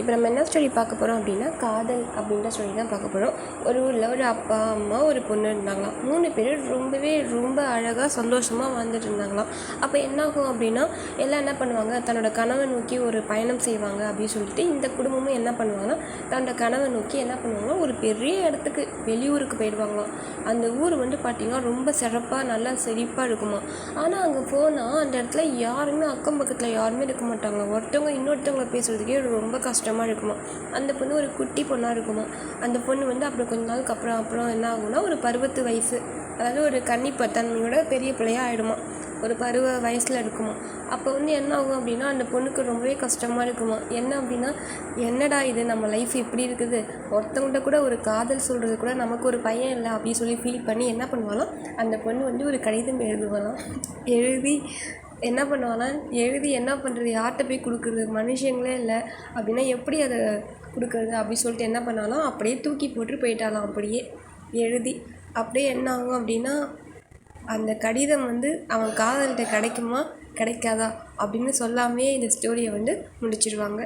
இப்போ நம்ம என்ன ஸ்டோரி பார்க்க போகிறோம் அப்படின்னா, காதல் அப்படின்ற ஸ்டோரி தான் பார்க்க போகிறோம். ஒரு ஊரில் ஒரு அப்பா, அம்மா, ஒரு பொண்ணு இருந்தாங்களாம். 3 பேரும் ரொம்ப அழகாக சந்தோஷமாக வாழ்ந்துட்டு இருந்தாங்களாம். அப்போ என்னாகும் அப்படின்னா, எல்லாம் என்ன பண்ணுவாங்க, தன்னோட கனவை நோக்கி ஒரு பயணம் செய்வாங்க அப்படின்னு சொல்லிட்டு இந்த குடும்பமும் என்ன பண்ணுவாங்கன்னா, தன்னோட கனவை நோக்கி என்ன பண்ணுவாங்கன்னா, ஒரு பெரிய இடத்துக்கு வெளியூருக்கு போயிடுவாங்களாம். அந்த ஊர் பார்த்திங்கன்னா ரொம்ப சிறப்பாக நல்லா செழிப்பாக இருக்குமா. ஆனால் அங்கே போனால் அந்த இடத்துல யாருமே அக்கம் பக்கத்தில் யாருமே இருக்க மாட்டாங்களா. ஒருத்தவங்க இன்னொருத்தவங்களை பேசுகிறதுக்கே ரொம்ப கஷ்டமாக இருக்குமா. அந்த பொண்ணு ஒரு குட்டி பொண்ணாக இருக்குமா. அந்த பொண்ணு அப்புறம் கொஞ்ச நாளுக்கு அப்புறம் என்ன ஆகும்னா, ஒரு பருவத்து வயசு, அதாவது ஒரு தன்மையோட பெரிய பிள்ளையாக ஆகிடுமா. ஒரு பருவ வயசில் இருக்குமா. அப்போ என்ன ஆகும் அப்படின்னா, அந்த பொண்ணுக்கு ரொம்பவே கஷ்டமாக இருக்குமா. என்ன அப்படின்னா, என்னடா இது நம்ம லைஃப் இப்படி இருக்குது, ஒருத்தவங்கள்ட்ட கூட ஒரு காதல் சொல்கிறது கூட நமக்கு ஒரு பையன் இல்லை அப்படின்னு சொல்லி ஃபீல் பண்ணி என்ன பண்ணுவாலாம், அந்த பொண்ணு ஒரு கடிதம் எழுதுவாலாம். எழுதி என்ன பண்ணுவாலாம், என்ன பண்ணுறது, யார்கிட்ட போய் கொடுக்குறது, மனுஷங்களே இல்லை அப்படின்னா எப்படி அதை கொடுக்குறது அப்படின்னு சொல்லிட்டு என்ன பண்ணாலும் அப்படியே தூக்கி போட்டு போயிட்டாலாம். அப்படியே எழுதி அப்படியே என்ன ஆகும் அப்படின்னா, அந்த கடிதம் அவன் காதல்கிட்ட கிடைக்குமா கிடைக்காதா அப்படின்னு சொல்லாமே இந்த ஸ்டோரியை முடிச்சிடுவாங்க.